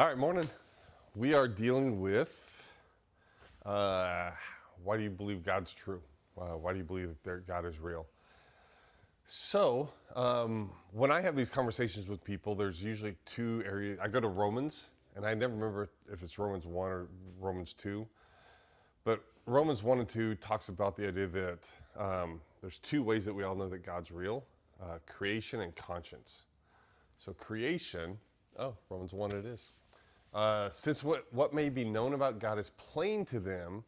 All right, morning. We are dealing with why do you believe God's true? Why do you believe that God is real? So, when I have these conversations with people, there's usually two areas. I go to Romans, and I never remember if it's Romans 1 or Romans 2. But Romans 1 and 2 talks about the idea that there's two ways that we all know that God's real, creation and conscience. So creation, Romans 1 it is. Since what may be known about God is plain to them,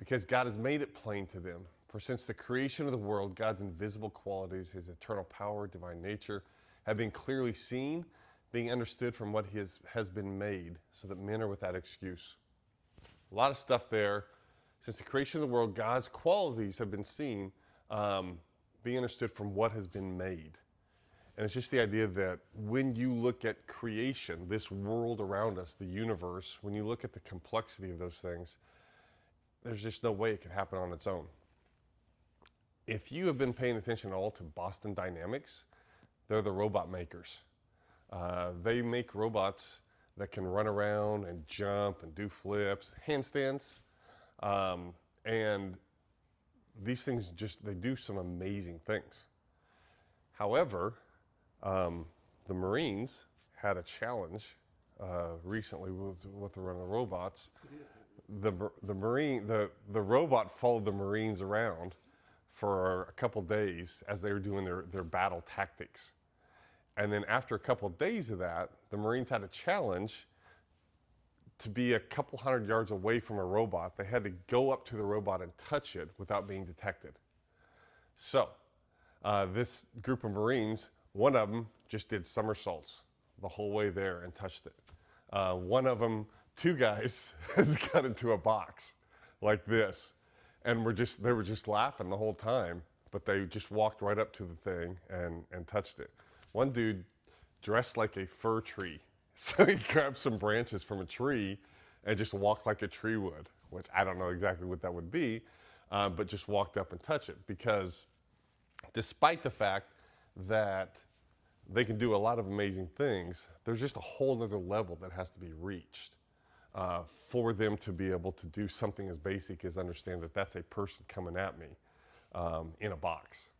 because God has made it plain to them. For since the creation of the world, God's invisible qualities, his eternal power, divine nature, have been clearly seen, being understood from what has been made, so that men are without excuse. A lot of stuff there. Since the creation of the world, God's qualities have been seen, being understood from what has been made. And it's just the idea that when you look at creation, this world around us, the universe, when you look at the complexity of those things, there's just no way it could happen on its own. If you have been paying attention at all to Boston Dynamics, they're the robot makers. They make robots that can run around and jump and do flips, handstands. And these things they do some amazing things. However, the Marines had a challenge recently with the running robots. The robot followed the Marines around for a couple days as they were doing their battle tactics. And then after a couple of days of that, the Marines had a challenge to be a couple hundred yards away from a robot. They had to go up to the robot and touch it without being detected. So this group of Marines, one of them just did somersaults the whole way there and touched it. One of them, two guys, got into a box like this, and they were just laughing the whole time, but they just walked right up to the thing and touched it. One dude dressed like a fir tree, so he grabbed some branches from a tree and just walked like a tree would, which I don't know exactly what that would be, but just walked up and touched it, because despite the fact that they can do a lot of amazing things, there's just a whole nother level that has to be reached for them to be able to do something as basic as understand that that's a person coming at me in a box.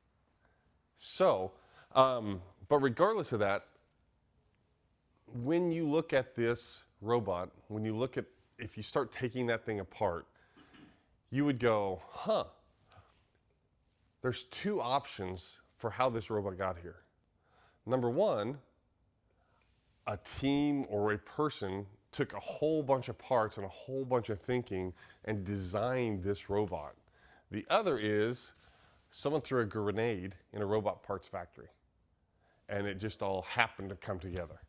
So, but regardless of that, when you look at this robot, if you start taking that thing apart, you would go, there's two options for how this robot got here. Number one, a team or a person took a whole bunch of parts and a whole bunch of thinking and designed this robot. The other is someone threw a grenade in a robot parts factory and it just all happened to come together.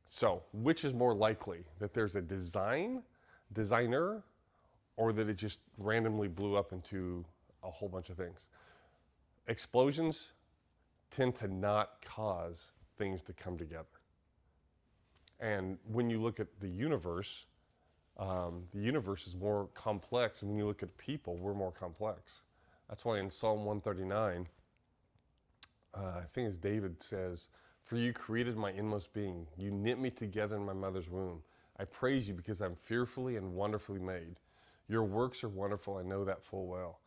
So, which is more likely, that there's a designer, or that it just randomly blew up into a whole bunch of things? Explosions tend to not cause things to come together. And when you look at the universe is more complex. And when you look at people, we're more complex. That's why in Psalm 139, I think it's David says, "For you created my inmost being. You knit me together in my mother's womb. I praise you because I'm fearfully and wonderfully made. Your works are wonderful. I know that full well."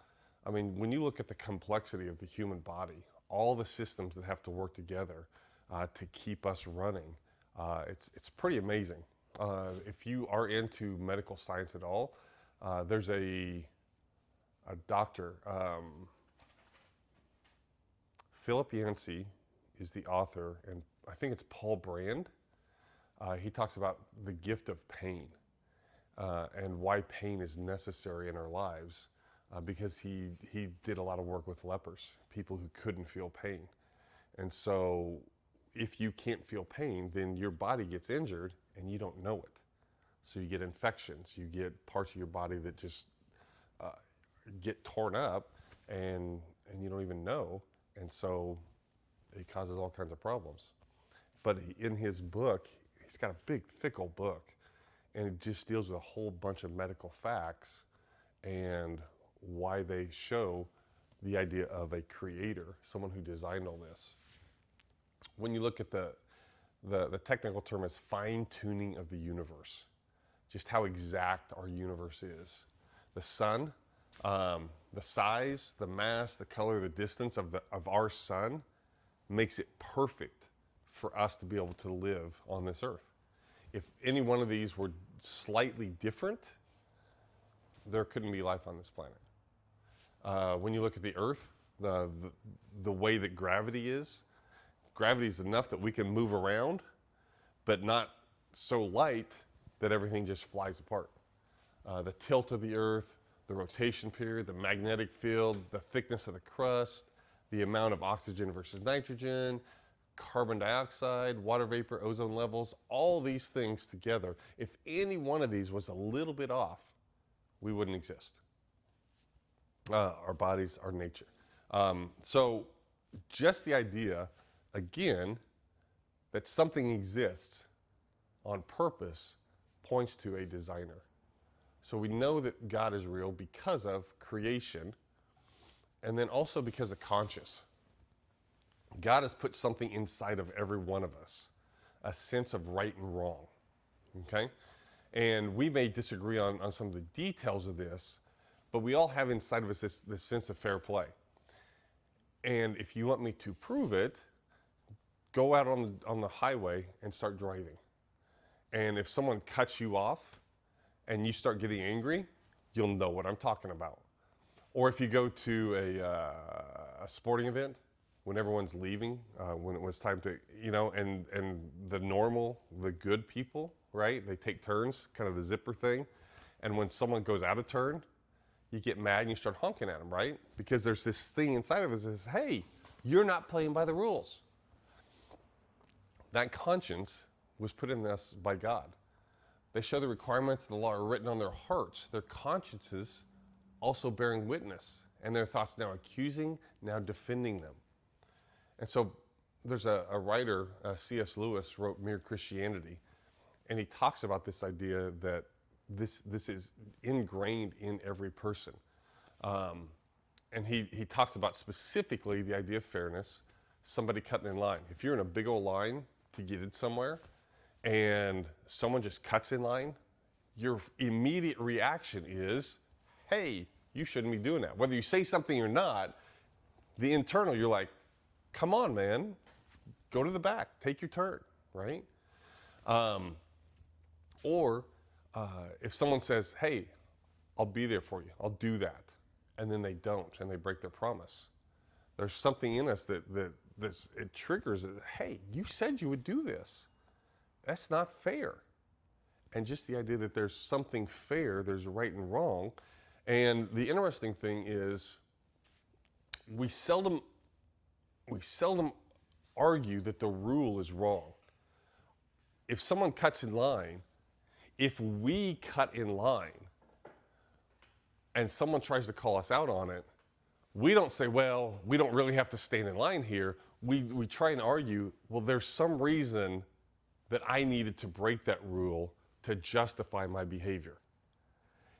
I mean, when you look at the complexity of the human body, all the systems that have to work together to keep us running, it's pretty amazing. If you are into medical science at all, there's a doctor, Philip Yancey is the author, and I think it's Paul Brand. He talks about the gift of pain and why pain is necessary in our lives. Because he did a lot of work with lepers, people who couldn't feel pain. And so if you can't feel pain, then your body gets injured and you don't know it. So you get infections, you get parts of your body that just get torn up and you don't even know. And so it causes all kinds of problems. But in his book, he's got a big, thick old book, and it just deals with a whole bunch of medical facts and why they show the idea of a creator, someone who designed all this. When you look at the technical term is fine-tuning of the universe, just how exact our universe is. The sun, the size, the mass, the color, the distance of our sun makes it perfect for us to be able to live on this earth. If any one of these were slightly different, there couldn't be life on this planet. When you look at the earth, the way that gravity is enough that we can move around, but not so light that everything just flies apart. The tilt of the earth, the rotation period, the magnetic field, the thickness of the crust, the amount of oxygen versus nitrogen, carbon dioxide, water vapor, ozone levels, all these things together. If any one of these was a little bit off, we wouldn't exist. Our bodies, our nature. So just the idea, again, that something exists on purpose points to a designer. So we know that God is real because of creation, and then also because of conscience. God has put something inside of every one of us, a sense of right and wrong, okay? And we may disagree on some of the details of this, but we all have inside of us this sense of fair play. And if you want me to prove it, go out on the highway and start driving. And if someone cuts you off and you start getting angry, you'll know what I'm talking about. Or if you go to a sporting event when everyone's leaving, when it was time to, and the good people, right? They take turns, kind of the zipper thing. And when someone goes out of turn, you get mad and you start honking at them, right? Because there's this thing inside of us that says, hey, you're not playing by the rules. That conscience was put in us by God. They show the requirements of the law are written on their hearts, their consciences also bearing witness, and their thoughts now accusing, now defending them. And so there's a writer, C.S. Lewis, wrote Mere Christianity, and he talks about this idea that this is ingrained in every person. And he talks about specifically the idea of fairness, somebody cutting in line. If you're in a big old line to get it somewhere, and someone just cuts in line, your immediate reaction is, hey, you shouldn't be doing that. Whether you say something or not, the internal, you're like, come on, man, go to the back, take your turn, right? Or if someone says, hey, I'll be there for you, I'll do that, and then they don't, and they break their promise. There's something in us that it triggers, hey, you said you would do this. That's not fair. And just the idea that there's something fair, there's right and wrong. And the interesting thing is we seldom argue that the rule is wrong. If someone cuts in line, if we cut in line and someone tries to call us out on it, we don't say, well, we don't really have to stand in line here. We try and argue, well, there's some reason that I needed to break that rule to justify my behavior.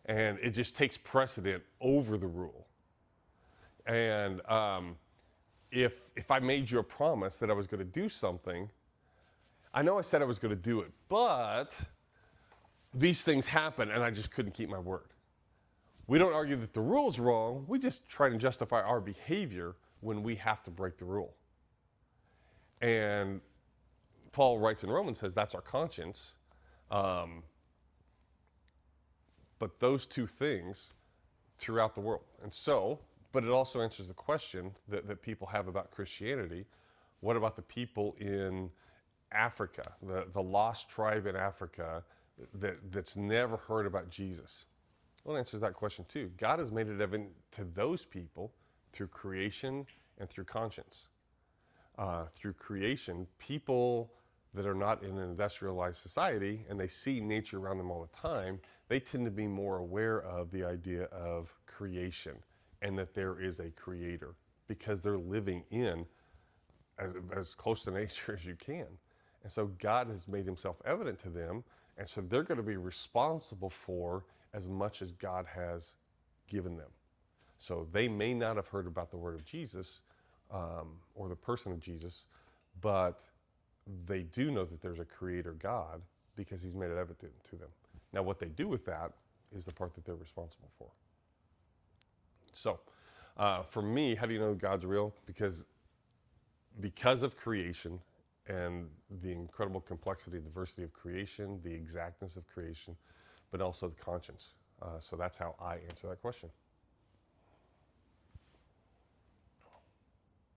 And it just takes precedent over the rule. And if I made you a promise that I was going to do something, I know I said I was going to do it, but these things happen and I just couldn't keep my word. We don't argue that the rule's wrong. We just try to justify our behavior when we have to break the rule. And Paul writes in Romans, says that's our conscience. But those two things throughout the world. And so, but it also answers the question that people have about Christianity. What about the people in Africa, the lost tribe in Africa that's never heard about Jesus? Well, it answers that question too. God has made it evident to those people through creation and through conscience. Through creation, people that are not in an industrialized society and they see nature around them all the time, they tend to be more aware of the idea of creation and that there is a creator because they're living in as close to nature as you can. And so God has made himself evident to them, and so they're going to be responsible for as much as God has given them. So they may not have heard about the word of Jesus or the person of Jesus, but they do know that there's a creator God because he's made it evident to them. Now, what they do with that is the part that they're responsible for. So, for me, how do you know God's real? Because of creation and the incredible complexity and diversity of creation, the exactness of creation, but also the conscience. So that's how I answer that question.